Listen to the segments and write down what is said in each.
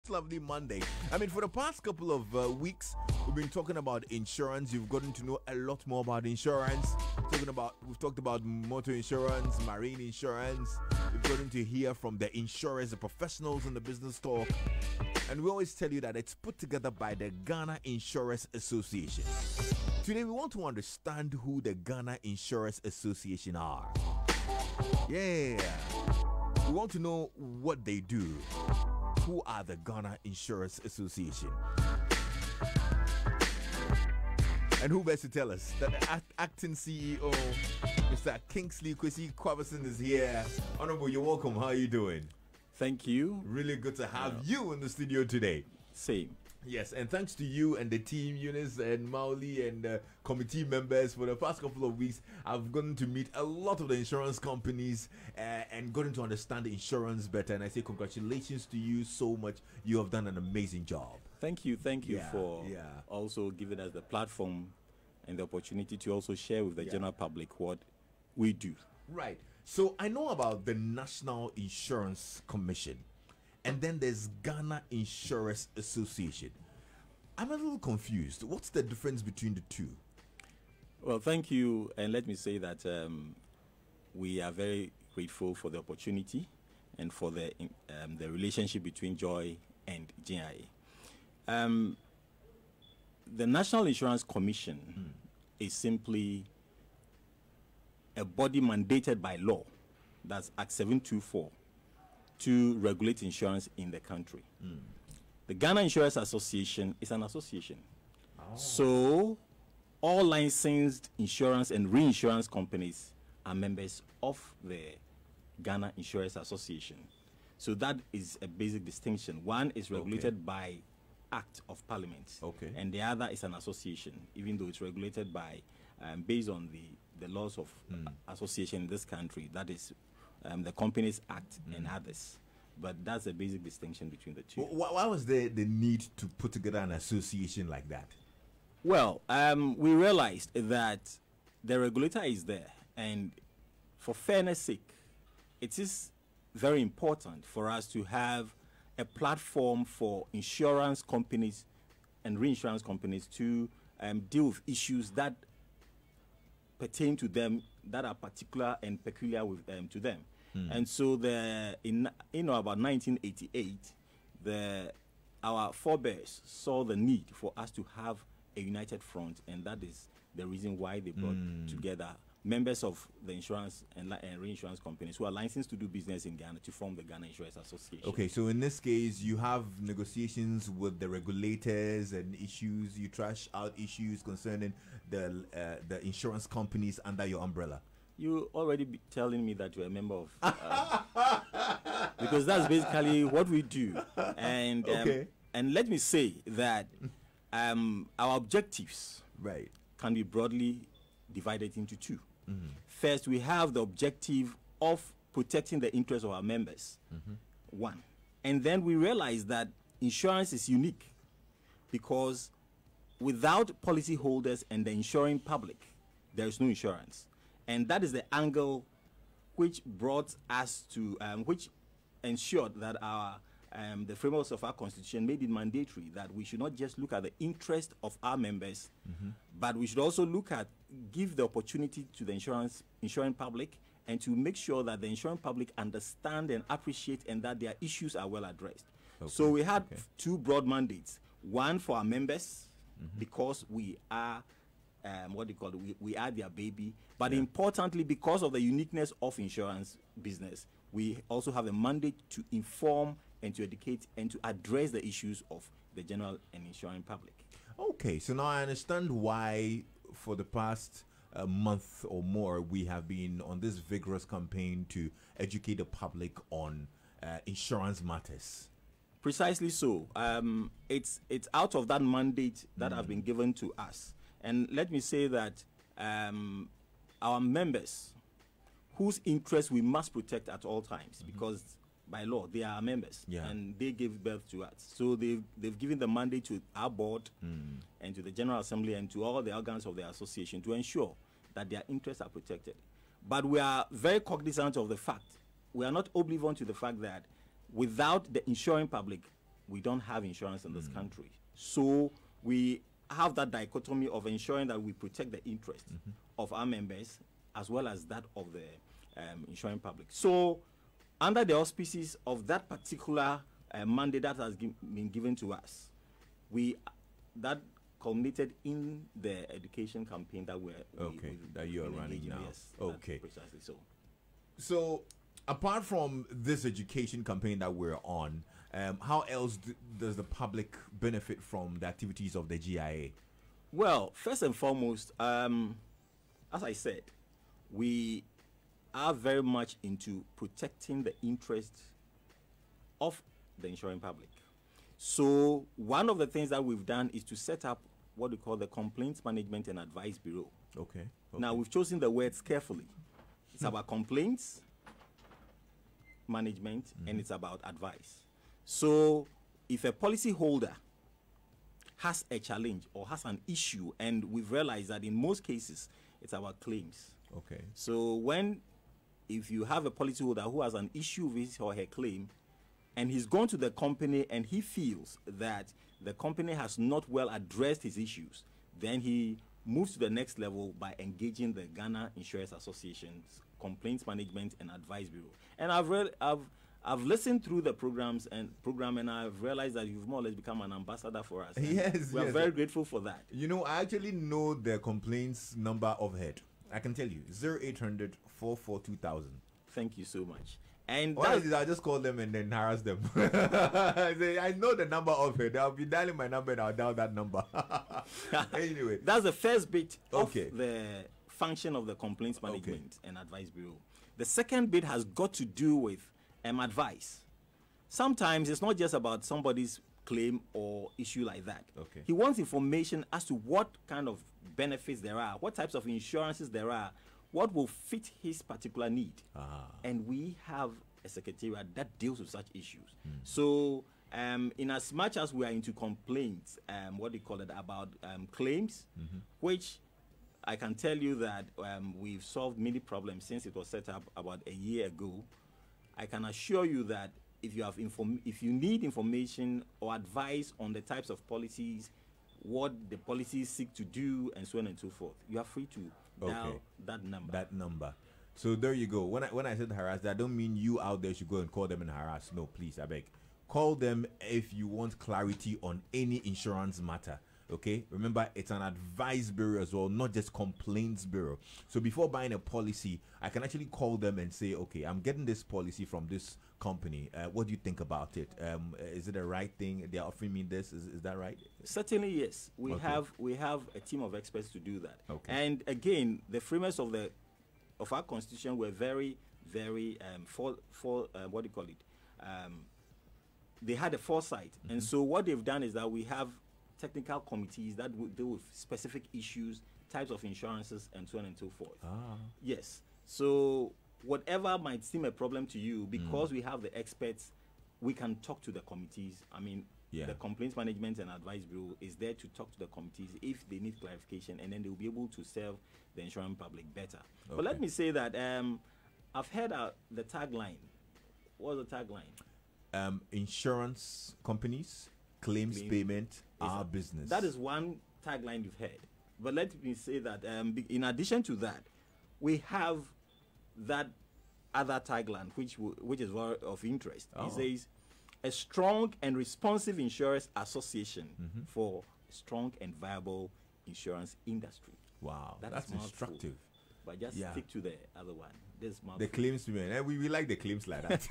lovely Monday. I mean, for the past couple of weeks, we've been talking about insurance. You've gotten to know a lot more about insurance. We've talked about motor insurance, marine insurance. We've gotten to hear from the insurers, the professionals in the business talk. And we always tell you that it's put together by the Ghana Insurers Association. Today, we want to understand who the Ghana Insurers Association are. Yeah. We want to know what they do. Who are the Ghana Insurers Association? And who best to tell us? The acting CEO, Mr. Kingsley Kwesi Kwabison, is here. Honorable, you're welcome. How are you doing? Thank you. Really good to have you in the studio today. Same. Yes, and thanks to you and the team, Eunice and Mauli and committee members. For the past couple of weeks, I've gotten to meet a lot of the insurance companies and gotten to understand the insurance better. And I say congratulations to you so much. You have done an amazing job. Thank you for also giving us the platform and the opportunity to also share with the general public what we do. Right. So I know about the National Insurance Commission. And then there's Ghana Insurers Association. I'm a little confused. What's the difference between the two? Well, thank you. And let me say that we are very grateful for the opportunity and for the relationship between Joy and GIA. The National Insurance Commission is simply a body mandated by law. That's Act 724. To regulate insurance in the country. The Ghana Insurers Association is an association. So all licensed insurance and reinsurance companies are members of the Ghana Insurers Association. So that is a basic distinction. One is regulated by Act of Parliament, and the other is an association, even though it's regulated by based on the laws of association in this country. That is the Companies Act and others. But that's a basic distinction between the two. Why was there the need to put together an association like that? Well, we realized that the regulator is there, and for fairness sake, it is very important for us to have a platform for insurance companies and reinsurance companies to deal with issues that pertain to them, that are particular and peculiar with to them. And so in about 1988, our forebears saw the need for us to have a united front, and that is the reason why they brought together members of the insurance and reinsurance companies who are licensed to do business in Ghana to form the Ghana Insurers Association. Okay, so in this case, you have negotiations with the regulators and issues. You trash out issues concerning the insurance companies under your umbrella. You already be telling me that you're a member of because that's basically what we do. And and let me say that our objectives can be broadly divided into two. First, we have the objective of protecting the interests of our members. One. And then we realize that insurance is unique because without policyholders and the insuring public, there is no insurance. And that is the angle which brought us to, which ensured that the frameworks of our constitution made it mandatory that we should not just look at the interest of our members, but we should also give the opportunity to the insuring public, and to make sure that the insuring public understand and appreciate and that their issues are well addressed. So we had two broad mandates: one for our members, because we are we are their baby, but importantly, because of the uniqueness of insurance business, we also have a mandate to inform and to educate and to address the issues of the general and insuring public. Okay, so now I understand why for the past month or more we have been on this vigorous campaign to educate the public on insurance matters. Precisely so. It's out of that mandate that have been given to us. And let me say that our members, whose interests we must protect at all times, because by law they are our members, and they gave birth to us. So they've given the mandate to our board and to the General Assembly and to all the organs of the association to ensure that their interests are protected. But we are very cognizant of the fact, we are not oblivious to the fact that without the insuring public, we don't have insurance in this country. So we have that dichotomy of ensuring that we protect the interest of our members as well as that of the insuring public. So under the auspices of that particular mandate that has been given to us, that culminated in the education campaign that that you are running now. Yes, okay, precisely so. So apart from this education campaign that we're on, how else does the public benefit from the activities of the GIA? Well, first and foremost, as I said, we are very much into protecting the interests of the insuring public. So one of the things that we've done is to set up what we call the Complaints Management and Advice Bureau. Okay. Now, we've chosen the words carefully. It's about complaints management and it's about advice. So if a policyholder has a challenge or has an issue, and we've realized that in most cases it's about claims. Okay. So if you have a policyholder who has an issue with his or her claim, and he's gone to the company and he feels that the company has not well addressed his issues, then he moves to the next level by engaging the Ghana Insurers Association's Complaints Management and Advice Bureau. And I've listened through the program and I've realized that you've more or less become an ambassador for us. Yes, we are very grateful for that. You know, I actually know the complaints number of head. I can tell you, 0800 44 2000. Thank you so much. And I just call them and then harass them. I say, I know the number of it. I'll be dialing my number and I'll dial that number. Anyway. That's the first bit of the function of the Complaints Management and Advice Bureau. The second bit has got to do with advice. Sometimes it's not just about somebody's claim or issue like that. Okay. He wants information as to what kind of benefits there are, what types of insurances there are, what will fit his particular need. And we have a secretariat that deals with such issues. So in as much as we are into complaints, about claims, which I can tell you that we've solved many problems since it was set up about a year ago. I can assure you that if you need information or advice on the types of policies, what the policies seek to do, and so on and so forth, you are free to dial that number. So there you go. When I said harass, I don't mean you out there should go and call them and harass. No, please, I beg. Call them if you want clarity on any insurance matter. Okay, remember it's an advice bureau as well, not just complaints bureau. So before buying a policy, I can actually call them and say, okay, I'm getting this policy from this company. What do you think about it? Is it the right thing? They're offering me this. Is that right? Certainly, yes. We have a team of experts to do that. Okay. And again, the framers of our constitution were very, very they had a foresight, and so what they've done is that we have technical committees that will deal with specific issues, types of insurances, and so on and so forth. Yes. So whatever might seem a problem to you, because we have the experts, we can talk to the committees. I mean, the Complaints Management and Advice Bureau is there to talk to the committees if they need clarification, and then they'll be able to serve the insurance public better. But let me say that I've heard the tagline. What was the tagline? Insurance companies, claims payment, our business. That is one tagline you've heard. But let me say that in addition to that, we have that other tagline, which is very of interest. It says, a strong and responsive insurers association for a strong and viable insurance industry. Wow, that's instructive. But just stick to the other one. The claims payment. We like the claims like that.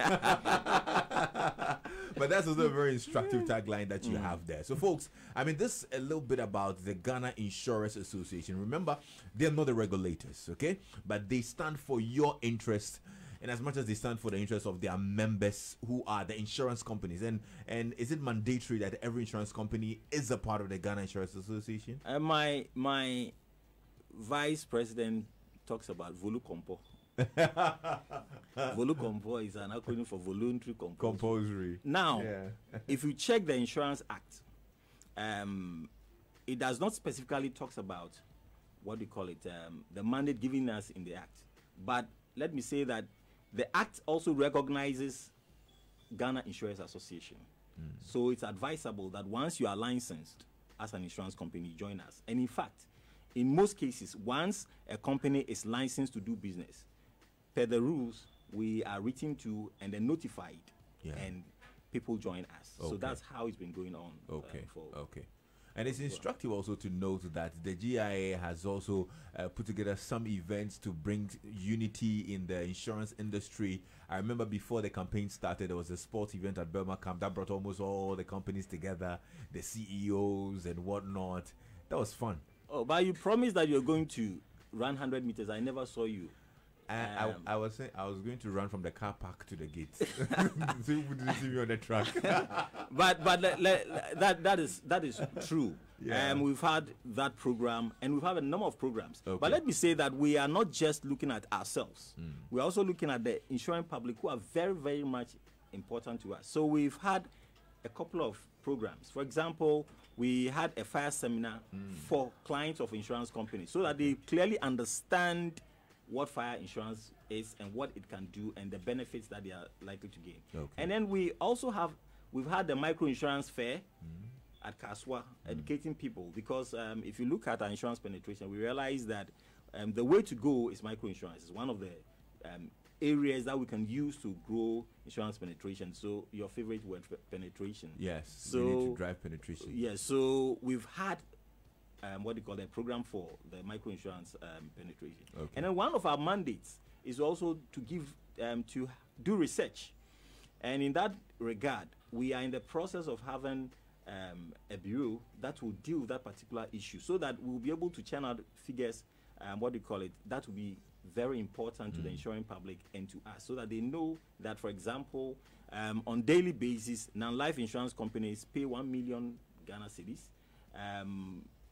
But that's also a very instructive tagline that you have there. So, folks, I mean, this is a little bit about the Ghana Insurers Association. Remember, they're not the regulators, okay? But they stand for your interest, and as much as they stand for the interests of their members, who are the insurance companies. And is it mandatory that every insurance company is a part of the Ghana Insurers Association? My vice president talks about Volucompo. Volucompo is an acronym for voluntary compulsory. Now, if you check the Insurance Act, it does not specifically talks about the mandate given us in the Act. But let me say that the Act also recognizes Ghana Insurers Association. So it's advisable that once you are licensed as an insurance company, join us. And in fact, in most cases, once a company is licensed to do business, per the rules, we are written to and then notified, and people join us. So that's how it's been going on. Okay. And it's instructive also to note that the GIA has also put together some events to bring unity in the insurance industry. I remember before the campaign started, there was a sports event at Burma Camp that brought almost all the companies together, the CEOs and whatnot. That was fun. Oh, but you promised that you're going to run 100 meters. I never saw you. I was saying I was going to run from the car park to the gates, so you wouldn't see me on the track. but that is true. We've had that program, and we've had a number of programs. But let me say that we are not just looking at ourselves. We're also looking at the insurance public, who are very, very much important to us. So we've had a couple of programs. For example, we had a fire seminar for clients of insurance companies, so that they clearly understand what fire insurance is and what it can do and the benefits that they are likely to gain. And then we've had the micro insurance fair at Kaswa, educating people, because if you look at our insurance penetration, we realize that the way to go is micro insurance. It's one of the areas that we can use to grow insurance penetration. So your favorite word, penetration. Yes, so we need to drive penetration. Yes, so we've had what they call a program for the microinsurance penetration. And then one of our mandates is also to give to do research. And in that regard, we are in the process of having a bureau that will deal with that particular issue, so that we'll be able to churn out figures, what do you call it, that will be very important to the insurance public and to us, so that they know that, for example, on daily basis, non-life insurance companies pay 1 million Ghana cedis.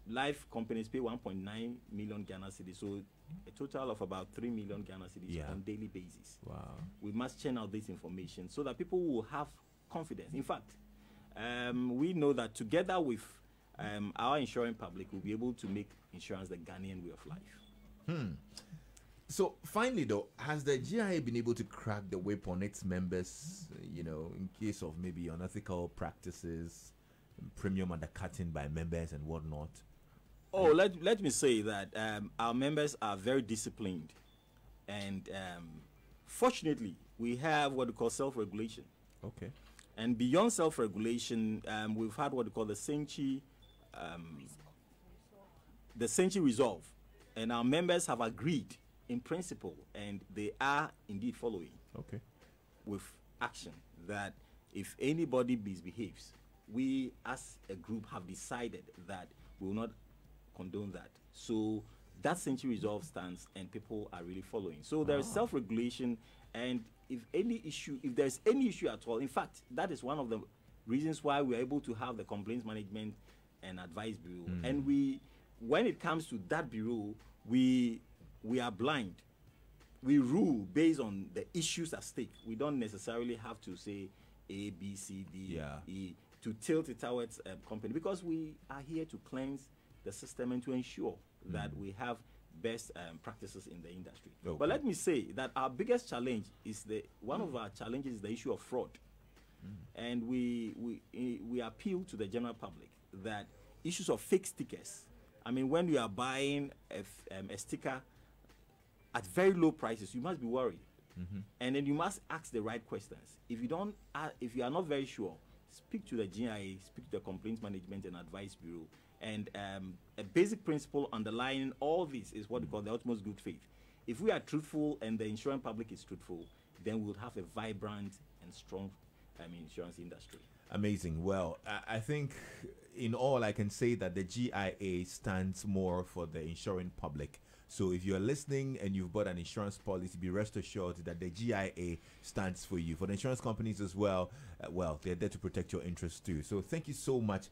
Life companies pay 1.9 million Ghana cedis, so a total of about 3 million Ghana cedis on daily basis. Wow. We must churn out this information so that people will have confidence. In fact, we know that together with our insurance public, we'll be able to make insurance the Ghanaian way of life. So finally, though, has the GIA been able to crack the whip on its members, in case of maybe unethical practices, premium undercutting by members and whatnot? Oh, let me say that our members are very disciplined, and fortunately, we have what we call self-regulation. And beyond self-regulation, we've had what we call the Senchi Resolve, and our members have agreed in principle, and they are indeed following with action, that if anybody misbehaves, we as a group have decided that we will not condone that. So that Century Resolve stands, and people are really following. So there is self-regulation, and if there's any issue at all, in fact, that is one of the reasons why we are able to have the Complaints Management and Advice Bureau. And when it comes to that bureau, we are blind. We rule based on the issues at stake. We don't necessarily have to say A, B, C, D, E to tilt it towards a company, because we are here to cleanse the system and to ensure that we have best practices in the industry. But let me say that our biggest challenge is one of our challenges is the issue of fraud. And we appeal to the general public that issues of fake stickers, I mean, when you are buying a sticker at very low prices, you must be worried. And then you must ask the right questions. If you are not very sure, speak to the GIA, speak to the Complaints Management and Advice Bureau. And a basic principle underlying all this is what we call the utmost good faith. If we are truthful and the insurance public is truthful, then we'll have a vibrant and strong insurance industry. Amazing. Well, I think in all, I can say that the GIA stands more for the insuring public. So if you're listening and you've bought an insurance policy, be rest assured that the GIA stands for you. For the insurance companies as well, they're there to protect your interests too. So thank you so much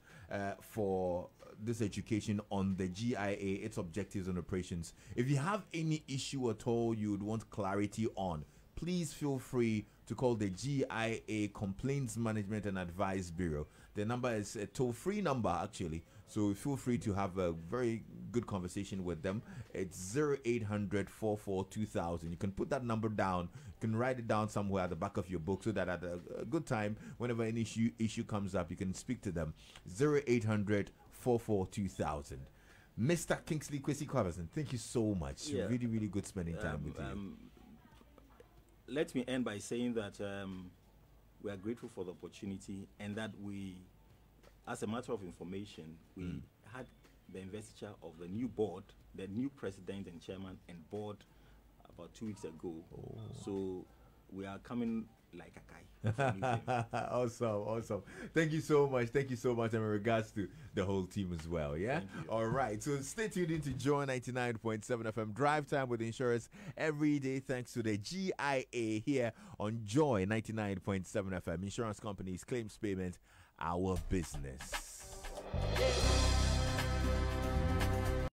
for this education on the GIA, its objectives and operations. If you have any issue at all you would want clarity on, please feel free to call the GIA Complaints Management and Advice Bureau. The number is a toll-free number, actually. So feel free to have a very good conversation with them. It's 0800 44 2000. You can put that number down. You can write it down somewhere at the back of your book so that at a good time, whenever an issue comes up, you can speak to them. 0800 44 2000. Mr. Kingsley Kwesi Kwabazin, thank you so much. Yeah. Really, really good spending time with you. Let me end by saying that we are grateful for the opportunity, and that we, as a matter of information, we had the investiture of the new board, the new president and chairman and board about 2 weeks ago. Oh. So we are coming like a guy. Awesome. Thank you so much. And in regards to the whole team as well. Yeah. All right. So stay tuned into Joy 99.7 FM Drive Time with Insurance every day. Thanks to the GIA here on Joy 99.7 FM. Insurance companies, claims payment, our business.